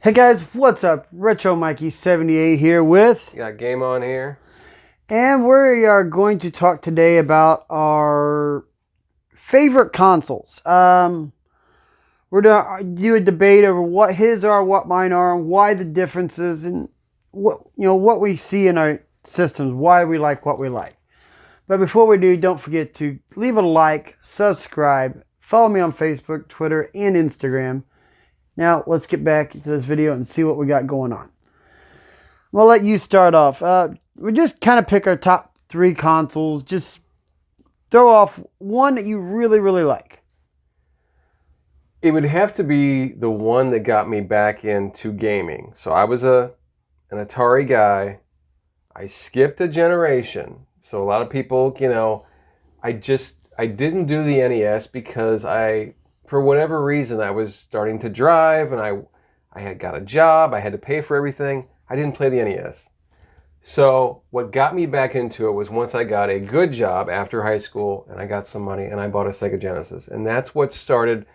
Hey guys, what's up? Retromikey78 here with, You got Game On here. and we are going to talk today about our favorite consoles. We're gonna do a debate over what his are, what mine are, and why the differences, and what we see in our systems, why we like what we like. But before we do, don't forget to leave a like, subscribe, follow me on Facebook, Twitter, and Instagram. Now, let's get back to this video and see what we got going on. We'll let you start off. We just kind of pick our top 3 consoles. Just throw off one that you really, really like. It would have to be the one that got me back into gaming. So I was an Atari guy. I skipped a generation. So a lot of people, I didn't do the NES because for whatever reason, I was starting to drive and I had got a job. I had to pay for everything. I didn't play the NES. So what got me back into it was once I got a good job after high school and I got some money and I bought a Sega Genesis. And that's what started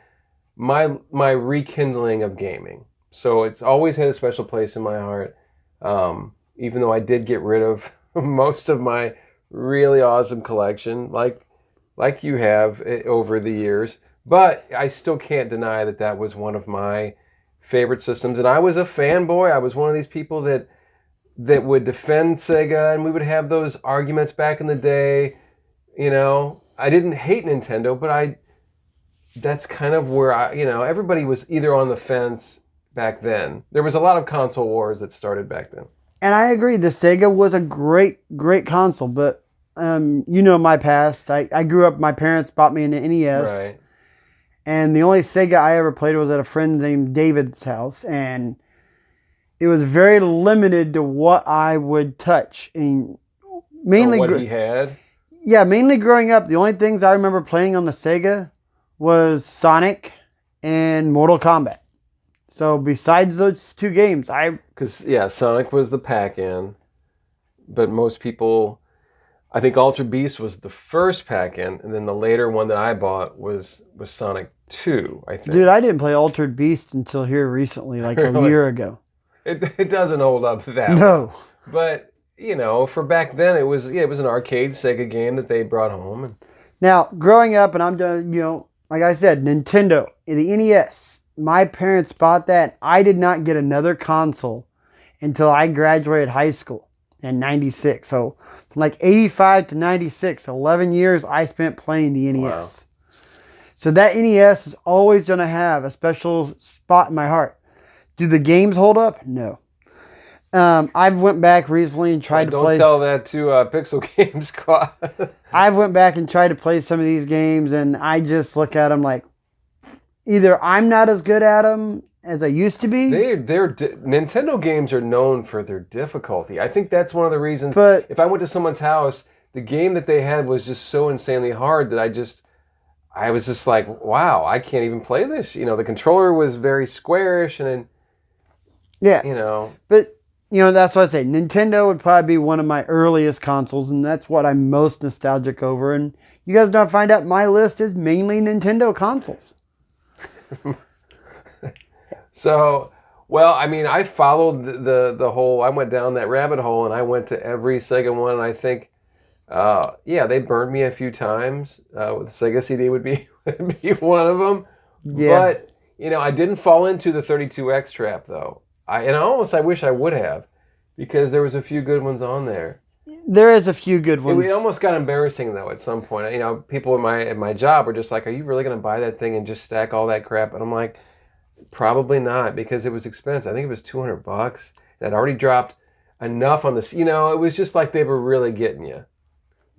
my rekindling of gaming. So it's always had a special place in my heart. Even though I did get rid of most of my really awesome collection, like you have over the years. But I still can't deny that that was one of my favorite systems. And I was a fanboy. I was one of these people that would defend Sega, and we would have those arguments back in the day. I didn't hate Nintendo, but that's kind of where everybody was either on the fence back then. There was a lot of console wars that started back then. And I agree, the Sega was a great, great console, but my past. I grew up, my parents bought me an NES. Right. And the only Sega I ever played was at a friend named David's house. And it was very limited to what I would touch. And mainly what he had? Yeah, mainly growing up, the only things I remember playing on the Sega was Sonic and Mortal Kombat. So besides those 2 games, Sonic was the pack-in. But most people... I think Altered Beast was the first pack-in, and then the later one that I bought was Sonic 2, I think. Dude, I didn't play Altered Beast until here recently, like a year ago. It doesn't hold up that No. Well. But, for back then, it was an arcade Sega game that they brought home. Now, growing up, and I'm done, like I said, Nintendo, the NES, my parents bought that. I did not get another console until I graduated high school in 96. So from like 85 to 96, 11 years I spent playing the NES. Wow. So that NES is always going to have a special spot in my heart. Do the games hold up? No. I've went back recently and tried to play... Don't tell that to Pixel Game Squad. I've went back and tried to play some of these games, and I just look at them like, either I'm not as good at them as I used to be. Nintendo games are known for their difficulty. I think that's one of the reasons. But if I went to someone's house, the game that they had was just so insanely hard that I was just like, wow, I can't even play this. The controller was very squarish, and yeah, But that's what I say. Nintendo would probably be one of my earliest consoles, and that's what I'm most nostalgic over. And you guys don't find out my list is mainly Nintendo consoles. So, I followed the whole... I went down that rabbit hole, and I went to every Sega one, and I think, they burned me a few times. With Sega CD would be one of them. Yeah. But, I didn't fall into the 32X trap, though. I wish I would have, because there was a few good ones on there. There is a few good ones. It almost got embarrassing, though, at some point. People at my job were just like, are you really going to buy that thing and just stack all that crap? And I'm like, probably not, because it was expensive. I think it was $200. And I'd already dropped enough on this. It was just like they were really getting you.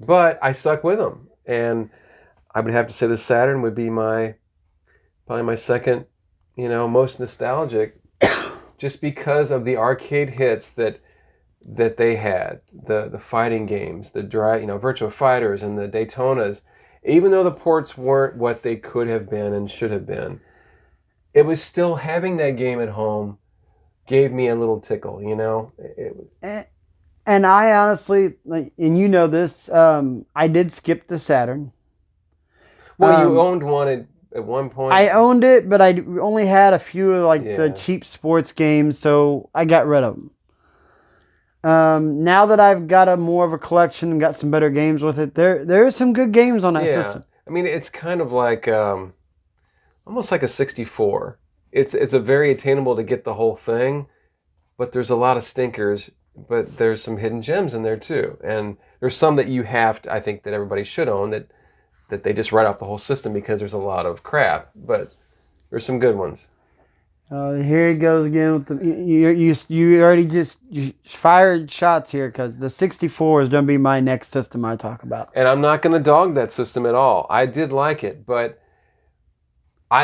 But I stuck with them. And I would have to say the Saturn would be probably my second, most nostalgic, just because of the arcade hits that they had, the fighting games, the Virtua Fighters and the Daytonas. Even though the ports weren't what they could have been and should have been, it was still having that game at home gave me a little tickle, And I honestly, and this, I did skip the Saturn. Well, you owned one at one point? I owned it, but I only had a few of like Yeah. the cheap sports games, so I got rid of them. Now that I've got a more of a collection and got some better games with it, there are some good games on that system. I mean, it's kind of like almost like a 64. It's a very attainable to get the whole thing, but there's a lot of stinkers. But there's some hidden gems in there too, and there's some that you have to, I think that everybody should own that they just write off the whole system because there's a lot of crap. But there's some good ones. Here he goes again with the you already you fired shots here because the 64 is going to be my next system I talk about. And I'm not going to dog that system at all. I did like it, but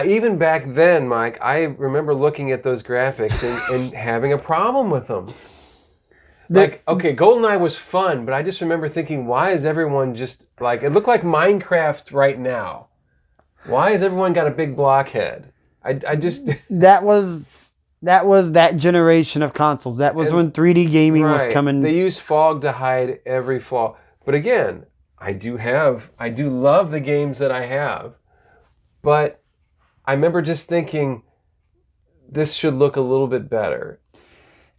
even back then, Mike, I remember looking at those graphics and having a problem with them. Like, okay, GoldenEye was fun, but I just remember thinking, why is everyone just like, it looked like Minecraft right now. Why has everyone got a big blockhead? I just... That was that generation of consoles. That was when 3D gaming was coming. They used fog to hide every flaw. But again, I do love the games that I have. But I remember just thinking, this should look a little bit better.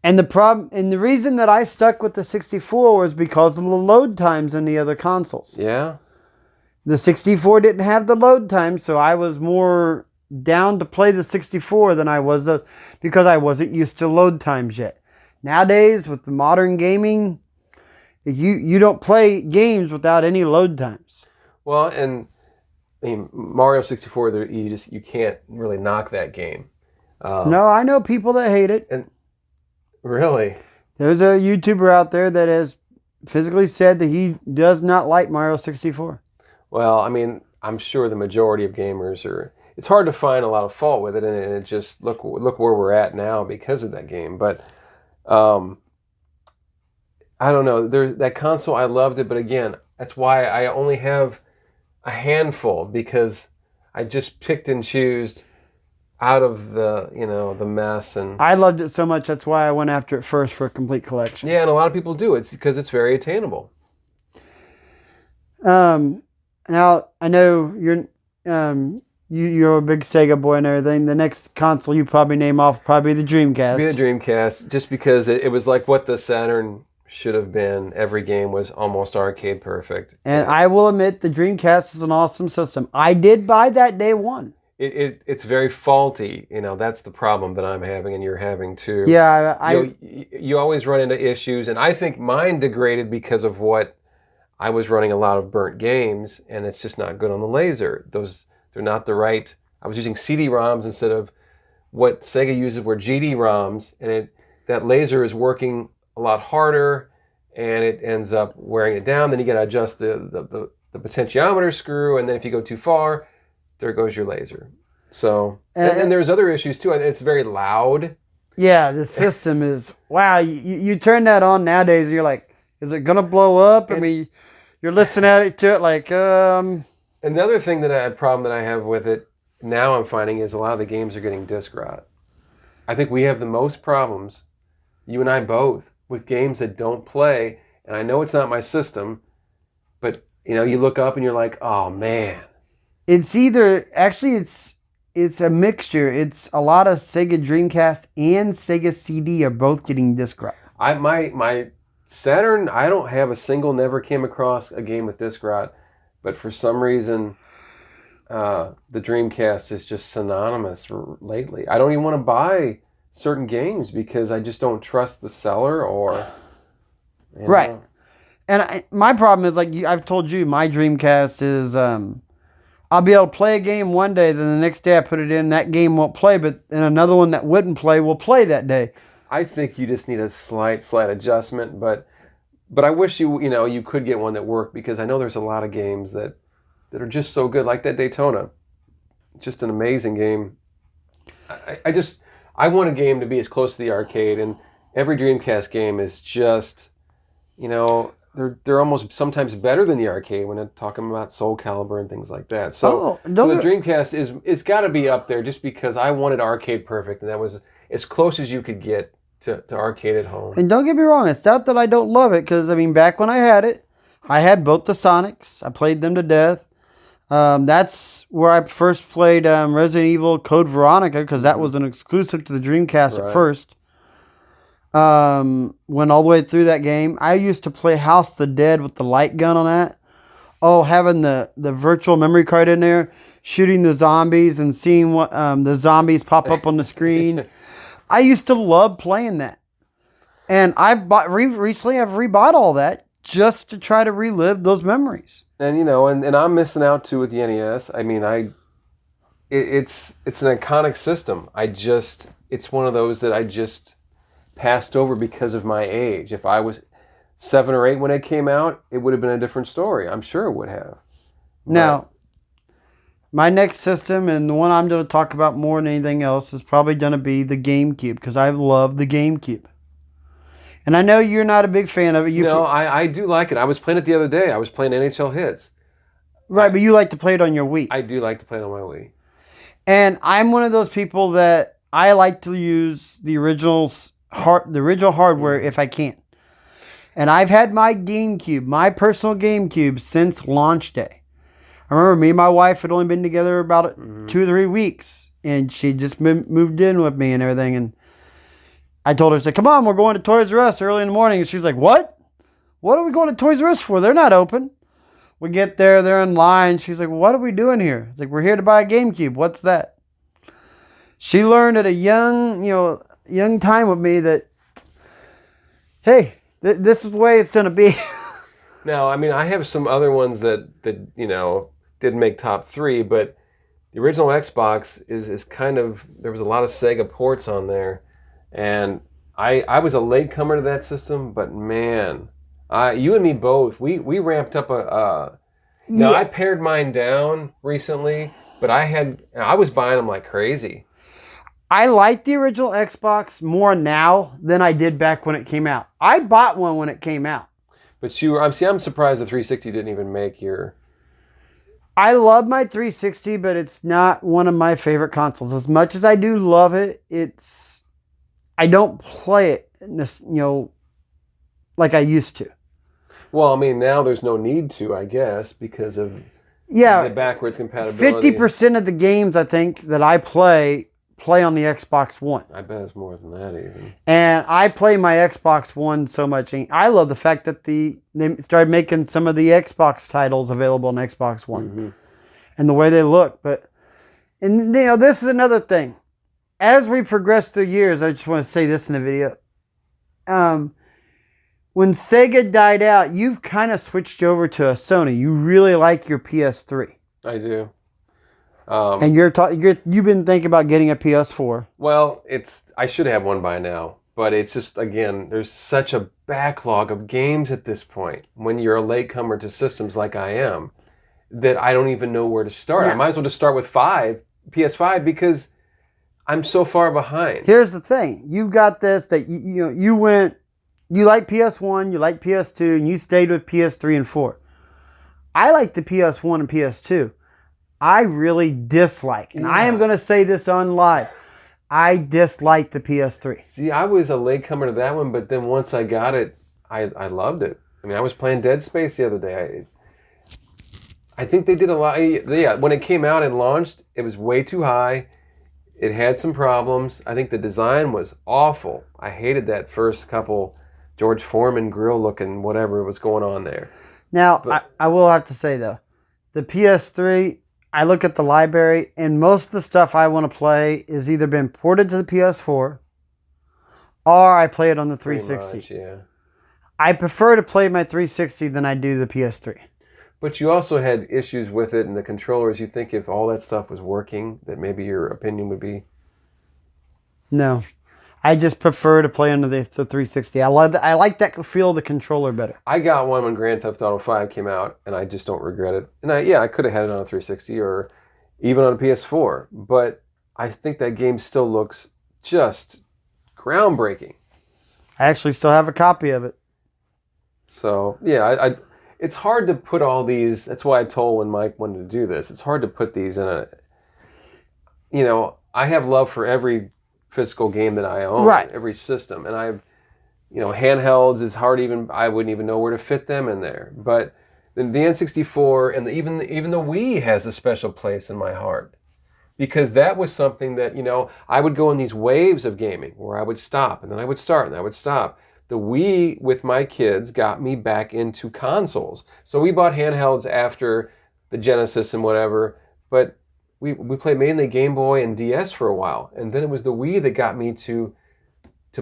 And the reason that I stuck with the 64 was because of the load times in the other consoles. Yeah. The 64 didn't have the load time, so I was more down to play the 64 than I was because I wasn't used to load times yet. Nowadays, with the modern gaming, you don't play games without any load times. Well, and I mean, Mario 64, you can't really knock that game. No, I know people that hate it. And really? There's a YouTuber out there that has physically said that he does not like Mario 64. Well, I mean, I'm sure the majority of gamers are... It's hard to find a lot of fault with it, and it just... Look where we're at now because of that game. But, I don't know. That console, I loved it, but again, that's why I only have a handful, because I just picked and chose out of the mess. And I loved it so much, that's why I went after it first for a complete collection. Yeah, and a lot of people do. It's because it's very attainable. Now I know you're a big Sega boy and everything. The next console you probably name off will probably be the Dreamcast. Be the Dreamcast, just because it was like what the Saturn should have been. Every game was almost arcade perfect. And I will admit the Dreamcast is an awesome system. I did buy that day one. It's very faulty. That's the problem that I'm having and you're having too. Yeah, you always run into issues, and I think mine degraded because of what I was running a lot of burnt games, and it's just not good on the laser. They're not the right. I was using CD-ROMs instead of what Sega uses were GD-ROMs, and that laser is working a lot harder, and it ends up wearing it down. Then you got to adjust the potentiometer screw, and then if you go too far, there goes your laser. So, and there's other issues too. It's very loud. Yeah, the system is, wow. You turn that on nowadays, you're like, is it going to blow up? I mean, you're listening to it like... Another thing problem that I have with it now I'm finding is a lot of the games are getting disc rot. I think we have the most problems, you and I both, with games that don't play. And I know it's not my system, but you look up and you're like, oh man. It's a mixture. It's a lot of Sega Dreamcast and Sega CD are both getting disc rot. My Saturn, I don't have never came across a game with disc rot, but for some reason, the Dreamcast is just synonymous lately. I don't even want to buy certain games because I just don't trust the seller or... Right. Know. And my problem is, like I've told you, my Dreamcast is... I'll be able to play a game one day, then the next day I put it in, that game won't play, but and another one that wouldn't play will play that day. I think you just need a slight adjustment, but I wish you could get one that worked, because I know there's a lot of games that are just so good, like that Daytona. Just an amazing game. I want a game to be as close to the arcade, and every Dreamcast game is just, they're almost sometimes better than the arcade when I'm talking about Soul Calibur and things like that. So the Dreamcast it's got to be up there, just because I wanted arcade perfect, and that was as close as you could get to arcade at home. And don't get me wrong, it's not that I don't love it, because back when I had it, I had both the Sonics. I played them to death. That's where I first played Resident Evil Code Veronica, because that was an exclusive to the Dreamcast at first. Went all the way through that game. I used to play House of the Dead with the light gun on that. Oh, having the virtual memory card in there, shooting the zombies and seeing what the zombies pop up on the screen. I used to love playing that. And recently I've rebought all that just to try to relive those memories. And and I'm missing out too with the NES. I mean, it's an iconic system. It's one of those that I just passed over because of my age. If I was 7 or 8 when it came out, it would have been a different story. I'm sure it would have. Now, my next system, and the one I'm going to talk about more than anything else, is probably going to be the GameCube, because I love the GameCube. And I know you're not a big fan of it. I do like it. I was playing it the other day. I was playing NHL Hits. Right, but you like to play it on your Wii. I do like to play it on my Wii. And I'm one of those people that I like to use the original hardware if I can. And I've had my GameCube, my personal GameCube, since launch day. I remember me and my wife had only been together about 2 or 3 weeks. And she just moved in with me and everything. And I told her, I said, come on, we're going to Toys R Us early in the morning. And she's like, what? What are we going to Toys R Us for? They're not open. We get there, they're in line. She's like, what are we doing here? It's like, we're here to buy a GameCube. What's that? She learned at a young time with me that, hey, this is the way it's going to be. Now, I mean, I have some other ones that didn't make top 3, but the original Xbox is kind of, there was a lot of Sega ports on there. And I was a late comer to that system, but man, you and me both, we ramped up Now, I pared mine down recently, but I was buying them like crazy. I like the original Xbox more now than I did back when it came out. I bought one when it came out. But I'm surprised the 360 didn't even make your... I love my 360, but it's not one of my favorite consoles. As much as I do love it, I don't play it, like I used to. Well, I mean, now there's no need to, I guess, because of the backwards compatibility. 50% of the games, I think, that I play on the Xbox One. I bet it's more than that even. And I play my Xbox One so much. I love the fact that they started making some of the Xbox titles available on Xbox One. And the way they look. And this is another thing. As we progress through years, I just want to say this in the video. When Sega died out, you've kind of switched over to a Sony. You really like your PS3. I do. And you've been thinking about getting a PS4. Well, I should have one by now, but it's just, again, there's such a backlog of games at this point when you're a latecomer to systems like I am, that I don't even know where to start. I might as well just start with PS5, because I'm so far behind. Here's the thing. You've got this that you like PS1, you like PS2, and you stayed with PS3 and 4. I like the PS1 and PS2. I really dislike, and I am going to say this on live, I dislike the PS3. See, I was a latecomer to that one, but then once I got it, I loved it. I mean, I was playing Dead Space the other day. I think they did a lot. Yeah, when it came out and launched, it was way too high. It had some problems. I think the design was awful. I hated that first couple George Foreman grill looking whatever was going on there. Now, I will have to say, though, the PS3, I look at the library, and most of the stuff I want to play is either been ported to the PS4 or I play it on the 360. Much, yeah. I prefer to play my 360 than I do the PS3. But you also had issues with it and the controllers. You think if all that stuff was working, that maybe your opinion would be... No. I just prefer to play under the 360. I like that feel of the controller better. I got one when Grand Theft Auto 5 came out, and I just don't regret it. And I could have had it on a 360 or even on a PS4. But I think that game still looks just groundbreaking. I actually still have a copy of it. So, yeah, it's hard to put all these... That's why I told when Mike wanted to do this. It's hard to put these in a... I have love for every physical game that I own, right? Every system, and handhelds is hard. I wouldn't even know where to fit them in there. But the N64 and even the Wii has a special place in my heart. Because that was something that, I would go in these waves of gaming where I would stop and then I would start and I would stop. The Wii with my kids got me back into consoles. So we bought handhelds after the Genesis and whatever, but we played mainly Game Boy and DS for a while. And then it was the Wii that got me to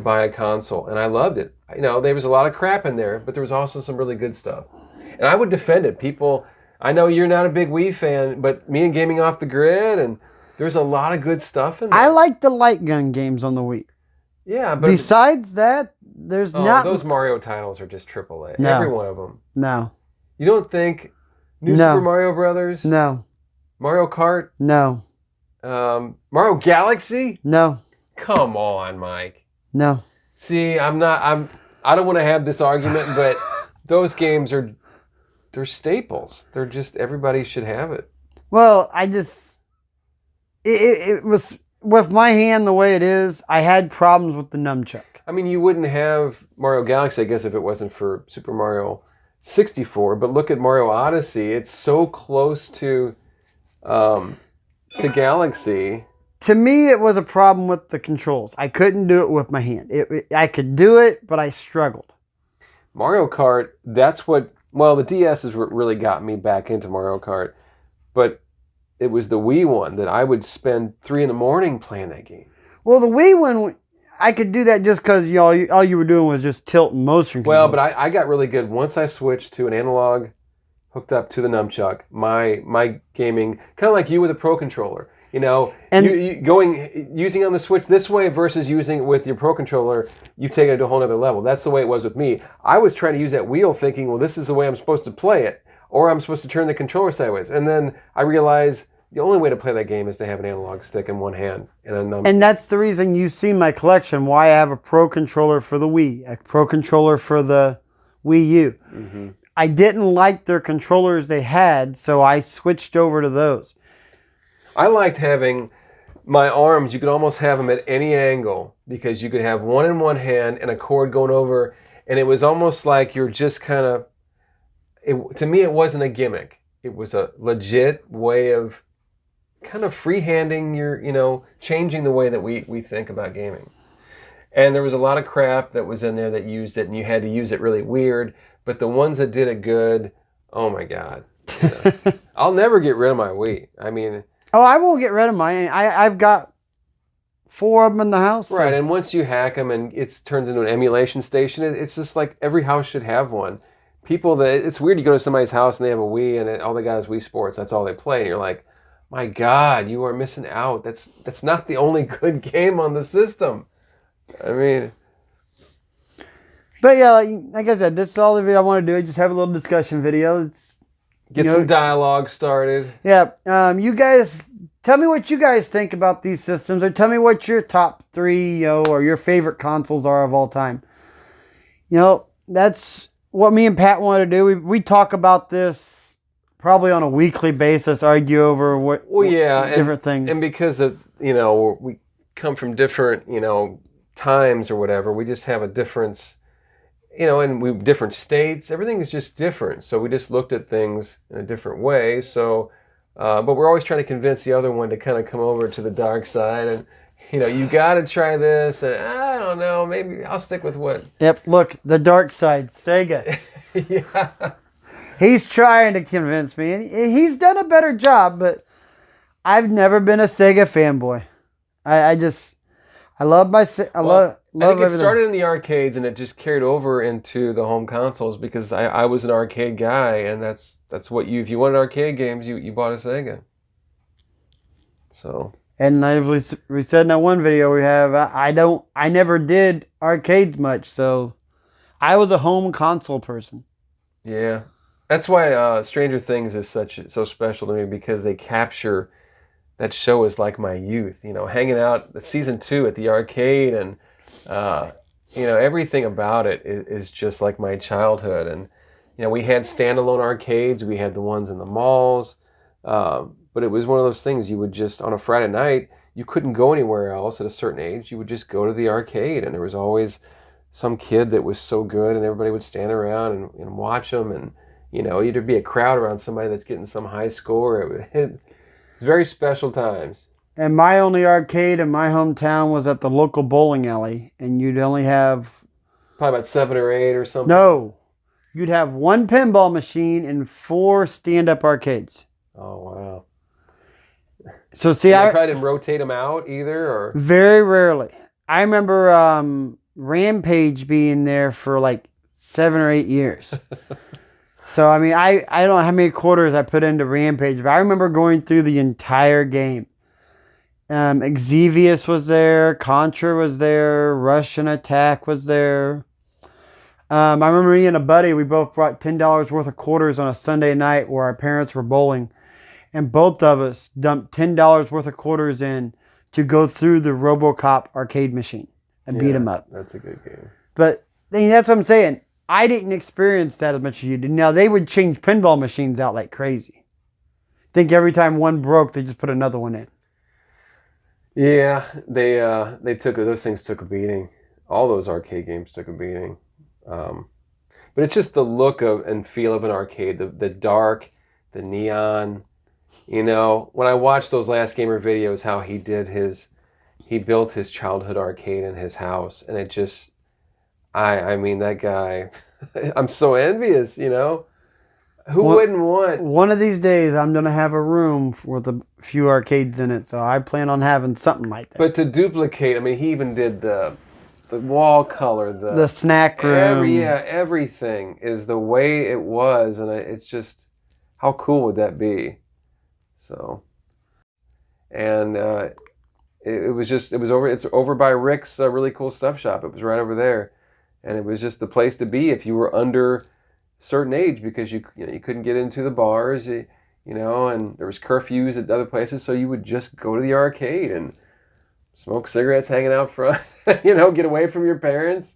buy a console, and I loved it. There was a lot of crap in there, but there was also some really good stuff. And I would defend it. People, I know you're not a big Wii fan, but me and Gaming Off the Grid, and there's a lot of good stuff in there. I like the light gun games on the Wii. Yeah, but besides that, there's not. Those Mario titles are just AAA. No. Every one of them. No. You don't think Super Mario Brothers? No. Mario Kart? No. Mario Galaxy? No. Come on, Mike. No. See, I don't want to have this argument, but those games they're staples. They're just, everybody should have it. Well, it was, with my hand the way it is, I had problems with the nunchuck. I mean, you wouldn't have Mario Galaxy, I guess, if it wasn't for Super Mario 64, but look at Mario Odyssey. It's so close to Galaxy. To me, it was a problem with the controls. I couldn't do it with my hand. I could do it, but I struggled. Mario Kart, the DS is what really got me back into Mario Kart, but it was the Wii one that I would spend 3 a.m. playing that game. Well, the Wii one, I could do that just because all you were doing was just tilt and motion control. Well, but I got really good once I switched to an analog hooked up to the nunchuck. My gaming, kind of like you with a Pro Controller. And using on the Switch this way versus using it with your Pro Controller, you've taken it to a whole other level. That's the way it was with me. I was trying to use that wheel thinking, well, this is the way I'm supposed to play it, or I'm supposed to turn the controller sideways. And then I realized the only way to play that game is to have an analog stick in one hand and a nunchuck. And that's the reason you see my collection, why I have a Pro Controller for the Wii, a Pro Controller for the Wii U. Mm-hmm. I didn't like their controllers they had, so I switched over to those. I liked having my arms, you could almost have them at any angle because you could have one in one hand and a cord going over, and it was almost like you're just kind of, to me it wasn't a gimmick. It was a legit way of kind of freehanding your, changing the way that we think about gaming. And there was a lot of crap that was in there that used it, and you had to use it really weird, but the ones that did it good, oh my God. I'll never get rid of my Wii. I mean... Oh, I won't get rid of mine. I've got 4 of them in the house. Right, and once you hack them and it turns into an emulation station, it's just like every house should have one. It's weird, you go to somebody's house and they have a Wii and all they got is Wii Sports. That's all they play. And you're like, my God, you are missing out. That's not the only good game on the system. I mean... But yeah, like I said, this is all the video I want to do. Just have a little discussion video. Get some dialogue started. Yeah. You guys, tell me what you guys think about these systems, or tell me what your top 3, or your favorite consoles are of all time. That's what me and Pat want to do. We talk about this probably on a weekly basis, argue over different things. And because of, we come from different, times or whatever, we just have a difference. And we different states, everything is just different. So we just looked at things in a different way. So, but we're always trying to convince the other one to kind of come over to the dark side. And, you got to try this. And I don't know, maybe I'll stick with what. Yep, look, the dark side, Sega. Yeah. He's trying to convince me. And he's done a better job, but I've never been a Sega fanboy. I love my... I think it started in the arcades and it just carried over into the home consoles because I was an arcade guy, and that's what if you wanted arcade games, you bought a Sega. So. And we said in that one video we have, I never did arcades much, so I was a home console person. Yeah, that's why Stranger Things is so special to me, because they capture. That show is like my youth, hanging out at season 2 at the arcade, and everything about it is just like my childhood. And we had standalone arcades, we had the ones in the malls, but it was one of those things you would just, on a Friday night, you couldn't go anywhere else at a certain age. You would just go to the arcade, and there was always some kid that was so good, and everybody would stand around and watch them, and you know, there'd be a crowd around somebody that's getting some high score. It's very special times. And my only arcade in my hometown was at the local bowling alley, and you'd only have Probably about 7 or 8 or something. no, you'd have one pinball machine and 4 stand-up arcades. Oh wow. So see, I probably didn't rotate them out either, or very rarely. I remember Rampage being there for like 7 or 8 years. So I mean, I don't know how many quarters I put into Rampage, but I remember going through the entire game. Exevius was there, Contra was there, Russian Attack was there. I remember me and a buddy, we both brought $10 worth of quarters on a Sunday night where our parents were bowling. And both of us dumped $10 worth of quarters in to go through the RoboCop arcade machine and beat them up. That's a good game. But that's what I'm saying. I didn't experience that as much as you did. Now, they would change pinball machines out like crazy. I think every time one broke, they just put another one in. Yeah, they took those things took a beating. All those arcade games took a beating. But it's just the look of and feel of an arcade, the dark, the neon. You know, when I watched those Last Gamer videos, how he built his childhood arcade in his house, and it just, I mean, that guy, I'm so envious, you know? Who wouldn't want? One of these days, I'm going to have a room with a few arcades in it, so I plan on having something like that. But to duplicate, I mean, he even did the wall color, the snack room. Everything is the way it was, and it's just, how cool would that be? So, and it's over by Rick's really cool stuff shop. It was right over there, and it was just the place to be if you were under a certain age, because you couldn't get into the bars, you know, and there was curfews at other places, so you would just go to the arcade and smoke cigarettes hanging out front, you know, get away from your parents.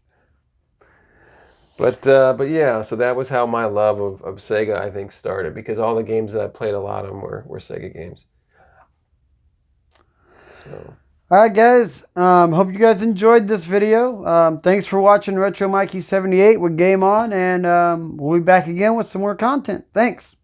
But yeah, so that was how my love of Sega, I think, started, because all the games that I played, a lot of them were Sega games. So. All right, guys. Hope you guys enjoyed this video. Thanks for watching Retromikey78 with Game On, and we'll be back again with some more content. Thanks.